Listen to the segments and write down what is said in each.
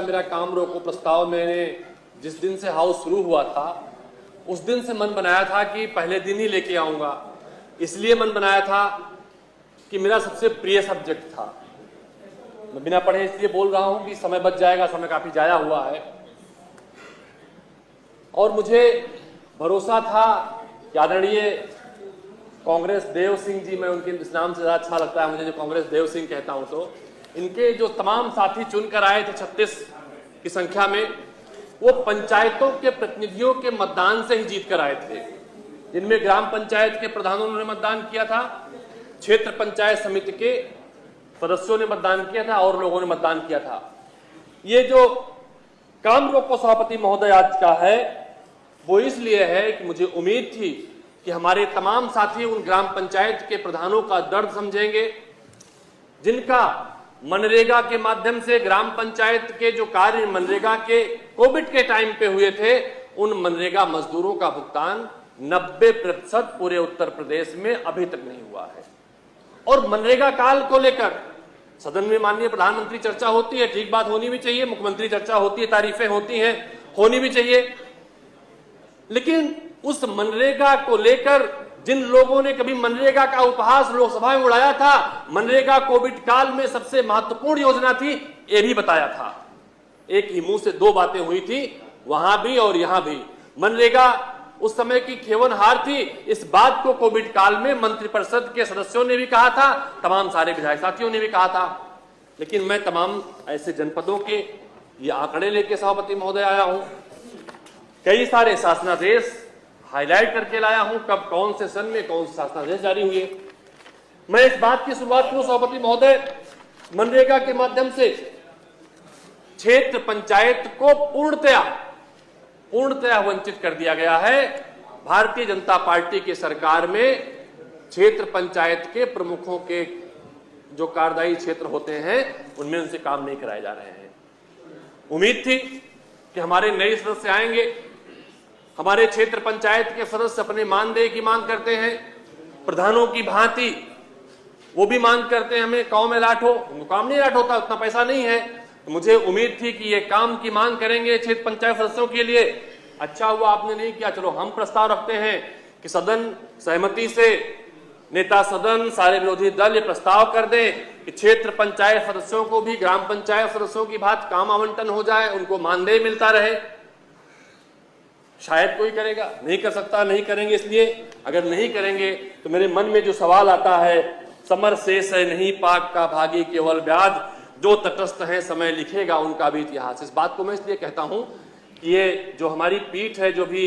मेरा काम रोको प्रस्ताव मैंने जिस दिन से हाउस शुरू हुआ था उस दिन से मन बनाया था कि पहले दिन ही लेके आऊंगा। इसलिए मन बनाया था कि मेरा सबसे प्रिय सब्जेक्ट था। मैं बिना पढ़े इसलिए बोल रहा हूं कि समय बच जाएगा, समय काफी जाया हुआ है। और मुझे भरोसा था कि आदरणीय कांग्रेस देव सिंह जी, मैं उनके इस नाम से ज्यादा अच्छा लगता है मुझे जो कांग्रेस देव सिंह कहता हूं, तो इनके जो तमाम साथी चुनकर आए थे 36 की संख्या में, वो पंचायतों के प्रतिनिधियों के मतदान से ही जीत कर आए थे, जिनमें ग्राम पंचायत के प्रधानों ने मतदान किया था, क्षेत्र पंचायत समिति के सदस्यों ने मतदान किया था और लोगों ने मतदान किया था। ये जो काम रोको सभापति महोदय आज का है वो इसलिए है कि मुझे उम्मीद थी कि हमारे तमाम साथी उन ग्राम पंचायत के प्रधानों का दर्द समझेंगे, जिनका मनरेगा के माध्यम से ग्राम पंचायत के जो कार्य मनरेगा के कोविड के टाइम पे हुए थे, उन मनरेगा मजदूरों का भुगतान 90% पूरे उत्तर प्रदेश में अभी तक नहीं हुआ है। और मनरेगा काल को लेकर सदन में माननीय प्रधानमंत्री चर्चा होती है, ठीक बात, होनी भी चाहिए, मुख्यमंत्री चर्चा होती है, तारीफें होती हैं, होनी भी चाहिए, लेकिन उस मनरेगा को लेकर जिन लोगों ने कभी मनरेगा का उपहास लोकसभा में उड़ाया था, मनरेगा कोविड काल में सबसे महत्वपूर्ण योजना थी, ये भी बताया था। एक ही मुंह से दो बातें हुई थी, वहां भी और यहां भी। मनरेगा उस समय की खेवनहार थी, इस बात को कोविड काल में मंत्रिपरिषद के सदस्यों ने भी कहा था, तमाम सारे विधायक साथियों ने भी कहा था। लेकिन मैं तमाम ऐसे जनपदों के ये आंकड़े लेके सभापति महोदय आया हूं, कई सारे शासनादेश हाईलाइट करके लाया हूं, कब कौन से सन में कौन से शासनादेश जारी हुए। मैं इस बात की शुरुआत करूं सभापति महोदय, मनरेगा के माध्यम से क्षेत्र पंचायत को पूर्णतया वंचित कर दिया गया है। भारतीय जनता पार्टी की सरकार में क्षेत्र पंचायत के प्रमुखों के जो कार्यदायी क्षेत्र होते हैं उनमें उनसे काम नहीं कराए जा रहे हैं। उम्मीद थी कि हमारे नए सदस्य आएंगे, हमारे क्षेत्र पंचायत के सदस्य अपने मानदेय की मांग करते हैं, प्रधानों की भांति वो भी मांग करते हैं हमें गांव में लाट हो, उनको काम नहीं लाट होता, उतना पैसा नहीं है। तो मुझे उम्मीद थी कि ये काम की मांग करेंगे क्षेत्र पंचायत सदस्यों के लिए। अच्छा हुआ आपने नहीं किया। चलो हम प्रस्ताव रखते हैं कि सदन सहमति से नेता सदन, सारे विरोधी दल ये प्रस्ताव कर दें कि क्षेत्र पंचायत सदस्यों को भी ग्राम पंचायत सदस्यों की बात काम आवंटन हो जाए, उनको मानदेय मिलता रहे। शायद कोई करेगा, नहीं कर सकता, नहीं करेंगे। इसलिए अगर नहीं करेंगे तो मेरे मन में जो सवाल आता है, समर शेष है नहीं पाक का भागी केवल ब्याज, जो तटस्थ है समय लिखेगा उनका भी इतिहास। इस बात को मैं इसलिए कहता हूं कि ये जो हमारी पीठ है, जो भी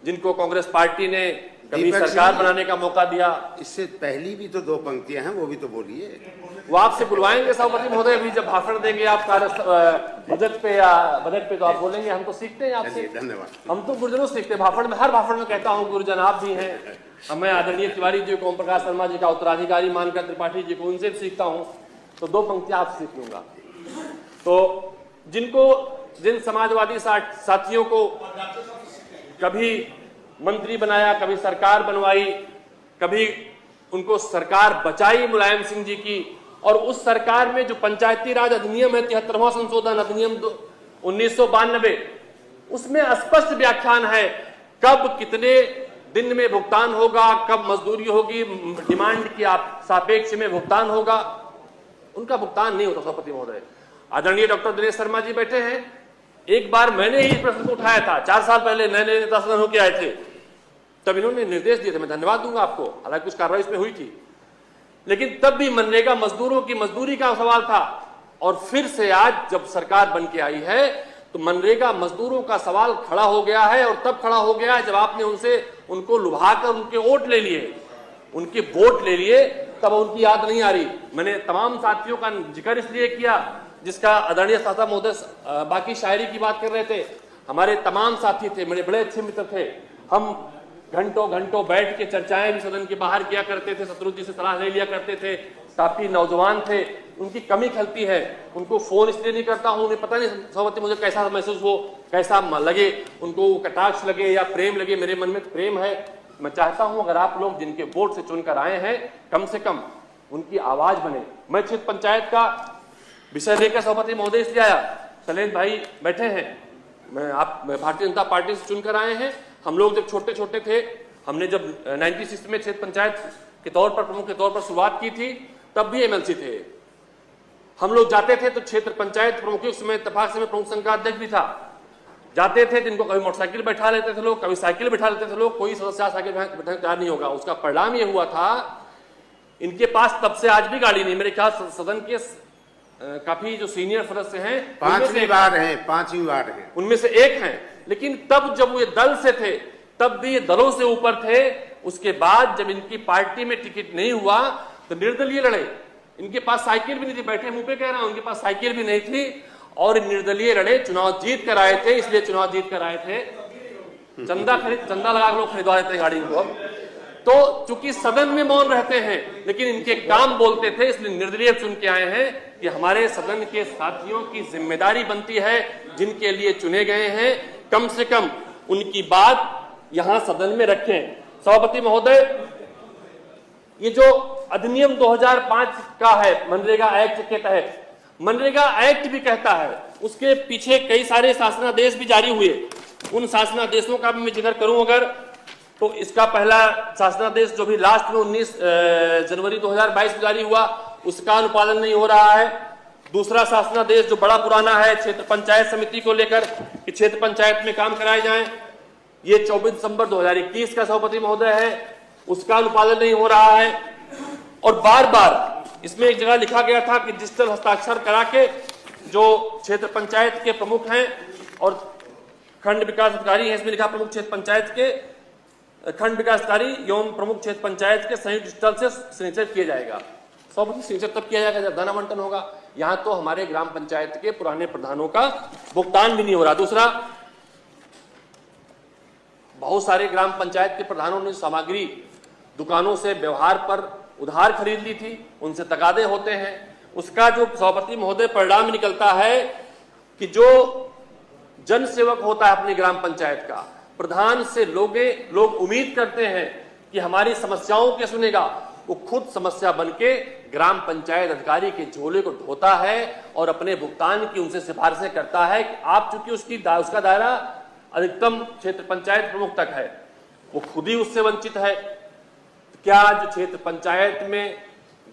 जिनको कांग्रेस पार्टी ने कभी सरकार बनाने का मौका दिया, इससे पहली भी तो 2 पंक्तियां हैं, वो भी तो बोलिए। वो आपसे बुलवाएंगे सभापति महोदय, अभी जब भाषण देंगे आप बजट पे या बजट पे, तो आप बोलेंगे। हम तो सीखते हैं आपसे, धन्यवाद। हम तो गुरुजनों से सीखते हैं। भाषण में, हर भाषण में कहता हूँ गुरुजन आप भी हैं। मैं आदरणीय तिवारी जी को, ओम प्रकाश शर्मा जी का उत्तराधिकारी मानकर त्रिपाठी जी को, उनसे भी सीखता हूँ। तो 2 पंक्तियां आपसे सीख लूंगा। तो जिन समाजवादी साथियों को कभी मंत्री बनाया, कभी सरकार बनवाई, कभी उनको सरकार बचाई मुलायम सिंह जी की, और उस सरकार में जो पंचायती राज अधिनियम है, 73वां संशोधन अधिनियम 1992, उसमें स्पष्ट व्याख्यान है कब कितने दिन में भुगतान होगा, कब मजदूरी होगी, डिमांड के सापेक्ष में भुगतान होगा। उनका भुगतान नहीं होता सभापति महोदय। आदरणीय डॉक्टर दिनेश शर्मा जी बैठे हैं, एक बार मैंने ही प्रश्न को उठाया था, 4 साल पहले नए नए नेता सदन होकर आए थे, तब इन्होंने निर्देश दिए थे, मैं धन्यवाद दूंगा आपको, हालांकि कुछ कार्रवाई इसमें हुई थी, लेकिन तब भी मनरेगा मजदूरों की मजदूरी का सवाल था। और फिर से आज जब सरकार बन के आई है तो मनरेगा मजदूरों का सवाल खड़ा हो गया है, और तब खड़ा हो गया है जब आपने उनको लुभाकर उनके वोट ले लिए, उनके वोट ले लिए, तब उनकी याद नहीं आ रही। मैंने तमाम साथियों का जिक्र इसलिए किया जिसका आदरणीय साथा महोदय बाकी शायरी की बात कर रहे थे। हमारे तमाम साथी थे, मेरे बड़े अच्छे मित्र थे, हम घंटों घंटों बैठ के चर्चाएं भी सदन के बाहर किया करते थे, शत्रुघ्न जी से सलाह ले लिया करते थे, काफी नौजवान थे, उनकी कमी खलती है। उनको फोन इसलिए नहीं करता हूं, उन्हें पता नहीं सभापति मुझे कैसा महसूस हो, कैसा लगे, उनको कटाक्ष लगे या प्रेम लगे, मेरे मन में प्रेम है। मैं चाहता हूं अगर आप लोग जिनके वोट से चुनकर आए हैं, कम से कम उनकी आवाज बने। मैं क्षेत्र पंचायत का विषय लेकर सभापति महोदय इसलिए आया शैलेंद्र भाई बैठे हैं, आप भारतीय जनता पार्टी से चुनकर आए हैं। हम लोग जब छोटे छोटे थे, हमने जब 96 में क्षेत्र पंचायत के तौर पर प्रमुख के तौर पर शुरुआत की थी, तब भी एमएलसी थे। हम लोग जाते थे तो क्षेत्र पंचायत प्रमुख के समय इत्तेफाक से मैं प्रमुख संघ का अध्यक्ष भी था। जाते थे तो इनको कभी मोटरसाइकिल बैठा लेते थे लोग, कभी साइकिल बैठा लेते थे लोग, कोई सदस्य साइकिल बैठाने तैयार नहीं होगा। उसका परिणाम ये हुआ था, इनके पास तब से आज भी गाड़ी नहीं। मेरे ख्याल सदन के काफी जो सीनियर सदस्य हैं, 5वीं बार हैं, उनमें से एक हैं। लेकिन तब जब वो दल से थे, तब भी ये दलों से ऊपर थे। उसके बाद जब इनकी पार्टी में टिकट नहीं हुआ तो निर्दलीय लड़े। इनके पास साइकिल भी नहीं थी, बैठे मुंह पे कह रहा हूं, उनके पास साइकिल भी नहीं थी और निर्दलीय लड़े, चुनाव जीत कर आए थे। इसलिए चुनाव जीत कर आए थे, चंदा लगा लोग खरीदवा देते गाड़ी को। तो चूंकि सदन में मौन रहते हैं लेकिन इनके काम बोलते थे, इसलिए निर्दलीय चुन के आए हैं कि हमारे सदन के साथियों की जिम्मेदारी बनती है, जिनके लिए चुने गए हैं, कम से कम उनकी बात यहां सदन में रखें। सभापति महोदय, ये जो अधिनियम 2005 का है मनरेगा एक्ट के तहत, मनरेगा एक्ट भी कहता है, उसके पीछे कई सारे शासनादेश भी जारी हुए। उन शासनादेशों का भी मैं जिक्र करूं अगर, तो इसका पहला शासनादेश जो भी लास्ट में 19 जनवरी 2022 में जारी हुआ, उसका अनुपालन नहीं हो रहा है। दूसरा शासनादेश जो बड़ा पुराना है क्षेत्र पंचायत समिति को लेकर कि क्षेत्र पंचायत में काम कराए जाएं, ये 24 दिसंबर 2021 का सभापति महोदय है, उसका अनुपालन नहीं हो रहा है। और बार बार इसमें एक जगह लिखा गया था कि डिजिटल हस्ताक्षर करा के जो क्षेत्र पंचायत के प्रमुख हैं और खंड विकास अधिकारी हैं, इसमें लिखा प्रमुख क्षेत्र पंचायत के खंड विकास अधिकारी एवं प्रमुख क्षेत्र पंचायत के संयुक्त डिजिटल से सिग्नेचर किया जाएगा। सभापति सिग्नेचर तब किया जाएगा जब धन आवंटन होगा। यहां तो हमारे ग्राम पंचायत के पुराने प्रधानों का भुगतान भी नहीं हो रहा। दूसरा, बहुत सारे ग्राम पंचायत के प्रधानों ने सामग्री दुकानों से व्यवहार पर उधार खरीद ली थी, उनसे तगादे होते हैं। उसका जो सभापति महोदय परिणाम निकलता है कि जो जन सेवक होता है अपनी ग्राम पंचायत का, प्रधान से लोग उम्मीद करते हैं कि हमारी समस्याओं के सुनेगा, वो खुद समस्या बनके ग्राम पंचायत अधिकारी के झोले को ढोता है और अपने भुगतान की उनसे सिफारिशें करता है कि आप चूंकि उसका दायरा अधिकतम क्षेत्र पंचायत प्रमुख तक है, वो खुद ही उससे वंचित है। क्या जो क्षेत्र पंचायत में,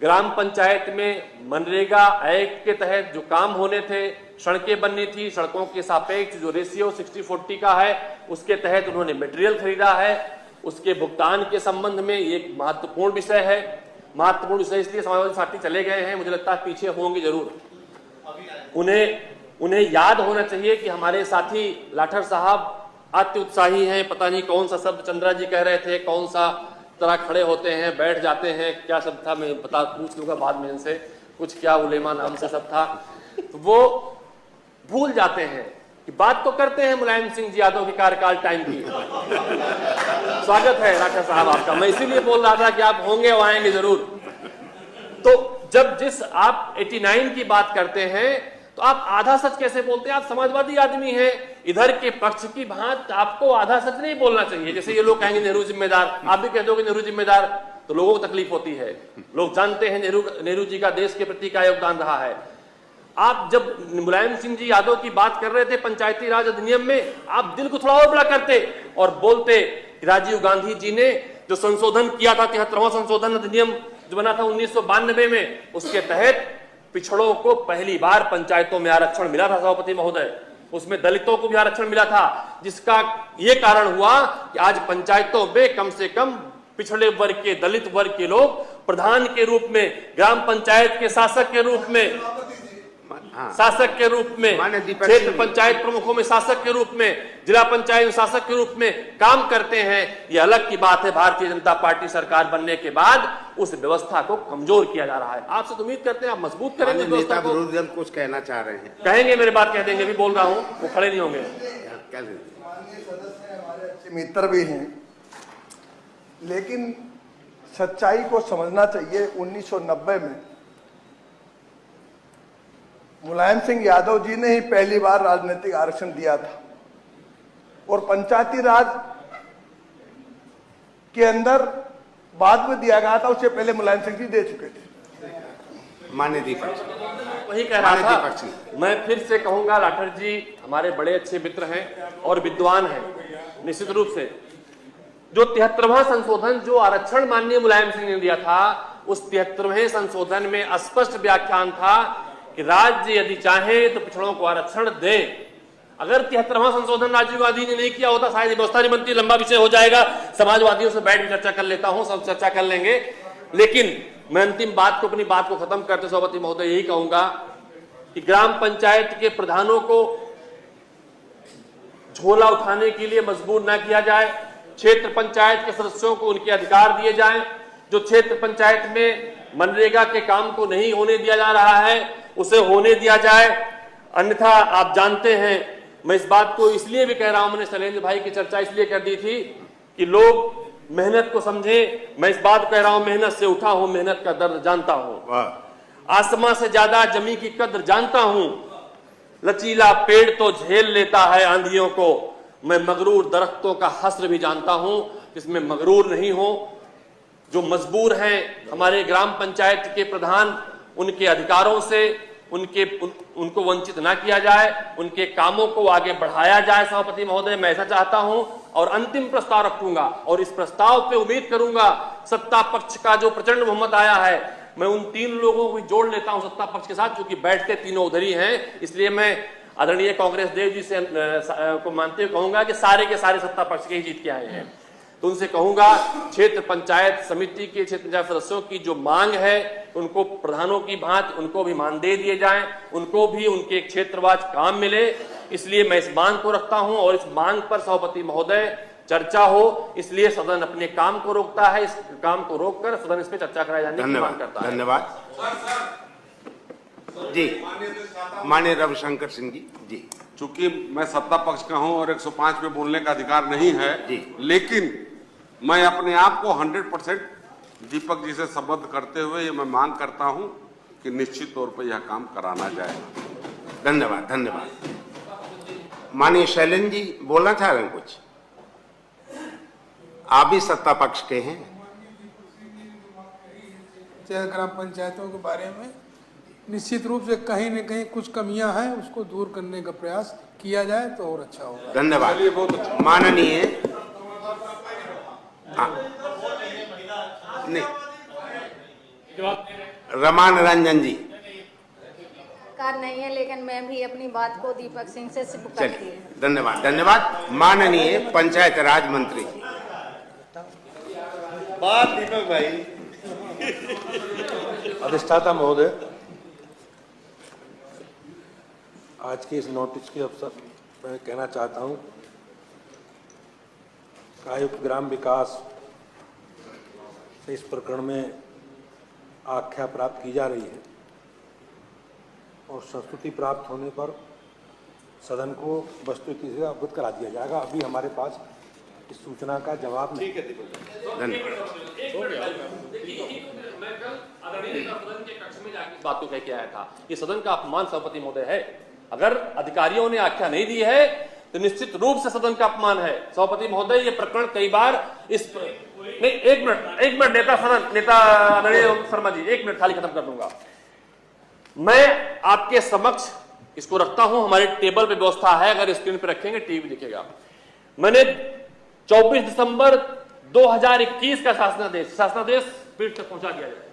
ग्राम पंचायत में मनरेगा एक्ट के तहत जो काम होने थे, सड़कें बननी थी, सड़कों के सापेक्ष जो रेशियो 60-40 का है, उसके तहत उन्होंने मटेरियल खरीदा है, उसके भुगतान के संबंध में एक महत्वपूर्ण विषय है। महत्वपूर्ण विषय इसलिए समाजवादी पार्टी चले गए हैं, मुझे लगता है पीछे होंगे जरूर। उन्हें याद होना चाहिए कि हमारे साथी लाठर साहब अति उत्साही हैं, पता नहीं कौन सा शब्द चंद्रा जी कह रहे थे, कौन सा तरह खड़े होते हैं, बैठ जाते हैं, क्या शब्द था मैं पूछ लूंगा बाद में इनसे, कुछ क्या उलेमा नाम से शब्द था, तो वो भूल जाते हैं कि बात तो करते हैं मुलायम सिंह जी यादव के कार्यकाल टाइम की। स्वागत है राठा साहब आपका, मैं इसीलिए बोल रहा था कि आप होंगे और आएंगे जरूर। तो जब जिस आप 89 की बात करते हैं तो आप आधा सच कैसे बोलते हैं? आप समाजवादी आदमी हैं, इधर के पक्ष की बात आपको आधा सच नहीं बोलना चाहिए। जैसे ये लोग कहेंगे नेहरू जिम्मेदार, आप भी कह दोगे नेहरू जिम्मेदार, तो लोगों को तकलीफ होती है। लोग जानते हैं नेहरू जी का देश के प्रति क्या योगदान रहा है। आप जब मुलायम सिंह जी यादव की बात कर रहे थे पंचायती राज अधिनियम में, आप दिल को थोड़ा और बड़ा करते और बोलते राजीव गांधी जी ने जो संशोधन किया था, 73वां संशोधन अधिनियम जो बना था 1992 में, उसके तहत पिछड़ों को पहली बार पंचायतों में आरक्षण मिला था सभापति महोदय। उसमें दलितों को भी आरक्षण मिला था, जिसका ये कारण हुआ कि आज पंचायतों में कम से कम पिछड़े वर्ग के, दलित वर्ग के लोग प्रधान के रूप में, ग्राम पंचायत के शासक के रूप में, शासक के रूप में, क्षेत्र पंचायत प्रमुखों में शासक के रूप में, जिला पंचायत शासक के रूप में काम करते हैं। ये अलग की बात है। भारतीय जनता पार्टी सरकार बनने के बाद उस व्यवस्था को कमजोर किया जा रहा है। आपसे तो उम्मीद करते हैं आप मजबूत करेंगे व्यवस्था को। विरोधी दल कुछ कहना चाह रहे हैं, कहेंगे, मेरे बात कह देंगे, भी बोल रहा हूं, वो खड़े नहीं होंगे। माननीय सदस्य हमारे अच्छे मित्र भी हैं, लेकिन सच्चाई को समझना चाहिए। 1990 में मुलायम सिंह यादव जी ने ही पहली बार राजनीतिक आरक्षण दिया था और पंचायती राज के अंदर बाद में दिया गया था, उससे पहले मुलायम सिंह जी दे चुके थे। माननीय दीपक सिंह। वही कह रहा माननीय दीपक था। सिंह। मैं फिर से कहूंगा, लाठर जी हमारे बड़े अच्छे मित्र हैं और विद्वान हैं निश्चित रूप से। जो 73वां संशोधन जो आरक्षण माननीय मुलायम सिंह ने दिया था, उस 73वें संशोधन में स्पष्ट व्याख्यान था कि राज्य यदि चाहे तो पिछड़ों को आरक्षण दे। अगर 73वां संशोधन राजीव गांधी ने नहीं किया होता शायद व्यवस्था नहीं बनती। लंबा विषय हो जाएगा, समाजवादियों से बैठ चर्चा कर लेता हूं, सब चर्चा कर लेंगे। लेकिन मैं अंतिम बात को, अपनी बात को खत्म करते सभापति महोदय यही कहूंगा कि ग्राम पंचायत के प्रधानों को झोला उठाने के लिए मजबूर ना किया जाए। क्षेत्र पंचायत के सदस्यों को उनके अधिकार दिए जाएं। जो क्षेत्र पंचायत में मनरेगा के काम को नहीं होने दिया जा रहा है उसे होने दिया जाए। अन्यथा आप जानते हैं, मैं इस बात को इसलिए भी कह रहा हूं, मैंने शैलेंद्र भाई की चर्चा इसलिए कर दी थी कि लोग मेहनत को समझे। मैं इस बात कह रहा हूं, मेहनत से उठा हूं, मेहनत का दर्द जानता हूं, आसमां से ज्यादा जमी की कद्र जानता हूं। लचीला पेड़ तो झेल लेता है आंधियों को, मैं मगरूर दरख्तों का हस्र भी जानता हूं, जिसमें मगरूर नहीं हो। जो मजबूर हैं हमारे ग्राम पंचायत के प्रधान, उनके अधिकारों से उनको वंचित ना किया जाए, उनके कामों को आगे बढ़ाया जाए। सभापति महोदय, मैं ऐसा चाहता हूं और अंतिम प्रस्ताव रखूंगा और इस प्रस्ताव पे उम्मीद करूंगा सत्ता पक्ष का जो प्रचंड बहुमत आया है, मैं उन 3 लोगों को जोड़ लेता हूं सत्ता पक्ष के साथ, क्योंकि बैठते तीनों उधर ही हैं। इसलिए मैं आदरणीय कांग्रेस देव जी से को मानते हुए कहूंगा कि सारे के सारे सत्ता पक्ष के ही जीत के आए हैं। तो उनसे कहूंगा क्षेत्र पंचायत समिति के क्षेत्र पंचायत सदस्यों की जो मांग है, उनको प्रधानों की भांति उनको भी मानदेय दिए जाएं, उनको भी उनके क्षेत्रवाज काम मिले। इसलिए मैं इस मांग को रखता हूं और इस मांग पर सभापति महोदय चर्चा हो, इसलिए सदन अपने काम को रोकता है। इस काम को रोककर सदन इस पर चर्चा कराई जाने की मांग करता है। धन्यवाद जी। माननीय रविशंकर सिंह जी। चूंकि मैं सत्ता पक्ष का हूं और 105 में बोलने का अधिकार नहीं है जी, लेकिन मैं अपने आप को 100% दीपक जी से संबद्ध करते हुए ये मैं मांग करता हूं कि निश्चित तौर पर यह काम कराना जाए। धन्यवाद। धन्यवाद। माननीय शैलेंद्र जी बोलना चाह रहे हैं कुछ? आप भी सत्ता पक्ष के हैं। ग्राम पंचायतों के बारे में निश्चित रूप से कहीं न कहीं कुछ कमियां हैं, उसको दूर करने का प्रयास किया जाए तो और अच्छा होगा। धन्यवाद। माननीय रमान रंजन जी। कार नहीं है, लेकिन मैं भी अपनी बात को दीपक सिंह से करती चलिए, हूँ। धन्यवाद। धन्यवाद। माननीय पंचायत राज मंत्री जी। बात दीपक भाई। अधिष्ठाता महोदय, आज के इस नोटिस के अवसर मैं कहना चाहता हूं, आयुक्त ग्राम विकास से इस प्रकरण में आख्या प्राप्त की जा रही है और संस्तुति प्राप्त होने पर सदन को वस्तुस्थिति से अवगत करा दिया जाएगा। अभी हमारे पास इस सूचना का जवाब नहीं। बात को कह के आया था, ये सदन का अपमान सभापति महोदय है। अगर अधिकारियों ने आख्या नहीं दी है तो निश्चित रूप से सदन का अपमान है। सभापति महोदय, ये प्रकरण कई बार नहीं, एक मिनट नेता आदरणीय शर्मा जी, 1 मिनट खाली खत्म कर दूंगा। मैं आपके समक्ष इसको रखता हूं, हमारे टेबल पे व्यवस्था है, अगर स्क्रीन पे रखेंगे टीवी दिखेगा। मैंने 24 दिसंबर 2021 का शासनादेश पीठ तक पहुंचा दिया जाए।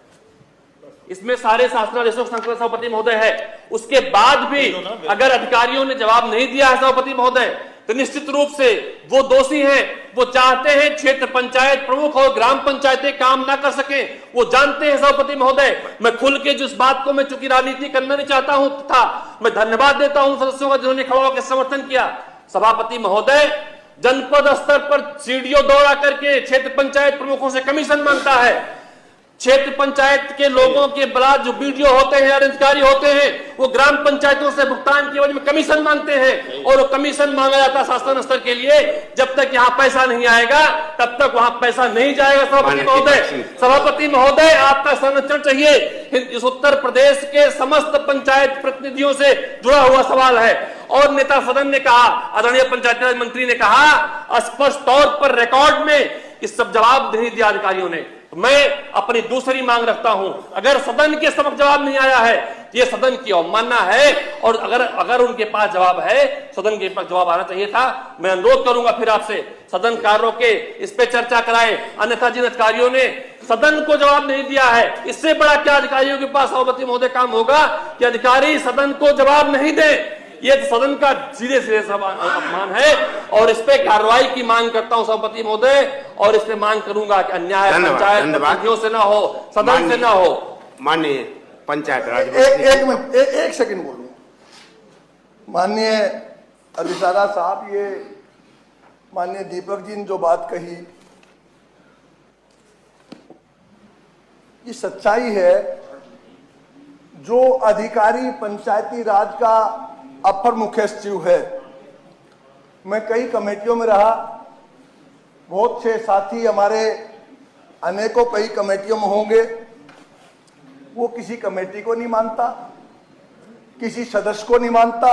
इसमें सारे शासनादेशों का संकलन सभापति महोदय है। उसके बाद भी अगर अधिकारियों ने जवाब नहीं दिया है सभापति महोदय, तो निश्चित रूप से वो दोषी हैं। वो चाहते हैं क्षेत्र पंचायत प्रमुख और ग्राम पंचायतें काम ना कर सके, वो जानते हैं सभापति महोदय। मैं खुल के जिस बात को, मैं चूंकि राजनीति करना नहीं चाहता हूं था, मैं धन्यवाद देता हूं सदस्यों का जिन्होंने खड़ा होकर समर्थन किया। सभापति महोदय, जनपद स्तर पर सीडीओ दौरा करके क्षेत्र पंचायत प्रमुखों से कमीशन मांगता है। क्षेत्र पंचायत के लोगों के बलात् जो बीडीओ होते हैं, अधिकारी होते हैं, वो ग्राम पंचायतों से भुगतान की वजह में कमीशन मांगते हैं और वो कमीशन मांगा जाता है शासन स्तर के लिए। जब तक यहाँ पैसा नहीं आएगा तब तक वहां पैसा नहीं जाएगा। सभापति महोदय, आपका संरक्षण चाहिए। इस उत्तर प्रदेश के समस्त पंचायत प्रतिनिधियों से जुड़ा हुआ सवाल है। और नेता सदन ने कहा, आदरणीय पंचायत राज मंत्री ने कहा स्पष्ट तौर पर रिकॉर्ड में, इस सब जवाब नहीं दिया अधिकारियों ने। तो मैं अपनी दूसरी मांग रखता हूं, अगर सदन के समक्ष जवाब नहीं आया है, ये सदन की अवमानना है, और अगर उनके पास जवाब है, सदन के पास जवाब आना चाहिए था। मैं अनुरोध करूंगा फिर आपसे, सदन कार्यों के इस पे चर्चा कराए, अन्यथा जिन अधिकारियों ने सदन को जवाब नहीं दिया है, इससे बड़ा क्या अधिकारियों के पास सभापति महोदय काम होगा कि अधिकारी सदन को जवाब नहीं दे। ये तो सदन का सीधे सीधे अपमान है, और इस पे कार्रवाई की मांग करता हूं सभापति महोदय, और इस पे मांग करूंगा कि अन्याय पंचायत प्रतिनिधियों से ना हो, सदन से ना हो। माननीय पंचायत राज एक मिनट, एक सेकंड बोलूं। माननीय अधिसारा साहब, ये माननीय दीपक जी ने जो बात कही, ये सच्चाई है। जो अधिकारी पंचायती राज का अपर मुख्य सचिव है, मैं कई कमेटियों में रहा, बहुत से साथी हमारे अनेकों कई कमेटियों में होंगे, वो किसी कमेटी को नहीं मानता, किसी सदस्य को नहीं मानता,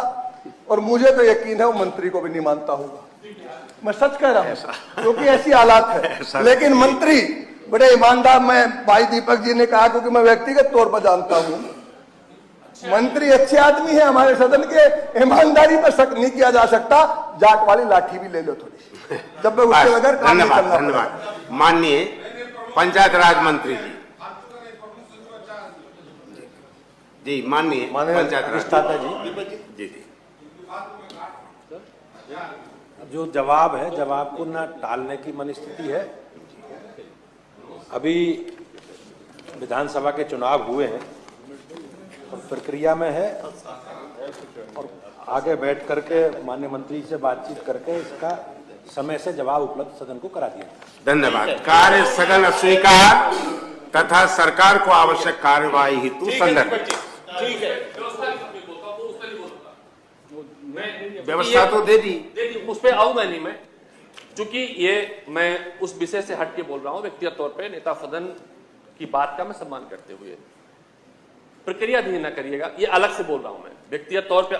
और मुझे तो यकीन है वो मंत्री को भी नहीं मानता होगा। मैं सच कह रहा हूं, क्योंकि ऐसी हालात है। लेकिन मंत्री बड़े ईमानदार, मैं भाई दीपक जी ने कहा, क्योंकि मैं व्यक्तिगत तौर पर जानता हूं, मंत्री अच्छे आदमी है हमारे सदन के, ईमानदारी पर शक नहीं किया जा सकता। जाट वाली लाठी भी ले लो थोड़ी, जब मैं उसके बगैर काम नहीं करना। धन्यवाद। माननीय पंचायत राज मंत्री जी, माननीय पंचायत राज जी जी। जो जवाब है, जवाब को न टालने की मनस्थिति है। अभी विधानसभा के चुनाव हुए हैं और प्रक्रिया में है, और आगे बैठ करके माननीय मंत्री से बातचीत करके इसका समय से जवाब उपलब्ध सदन को करा दिया। धन्यवाद। कार्य स्थगन स्वीकार तथा सरकार को आवश्यक कार्यवाही हेतु संदर्भ। ठीक है, व्यवस्था तो दे दी, उस पर आऊं नहीं मैं, चूंकि ये मैं उस विषय से हट के बोल रहा हूं। व्यक्तिगत तौर पे नेता सदन की बात का मैं सम्मान करते हुए, प्रक्रिया भी न करिएगा, ये अलग से बोल रहा हूं मैं। व्यक्तिगत तौर पे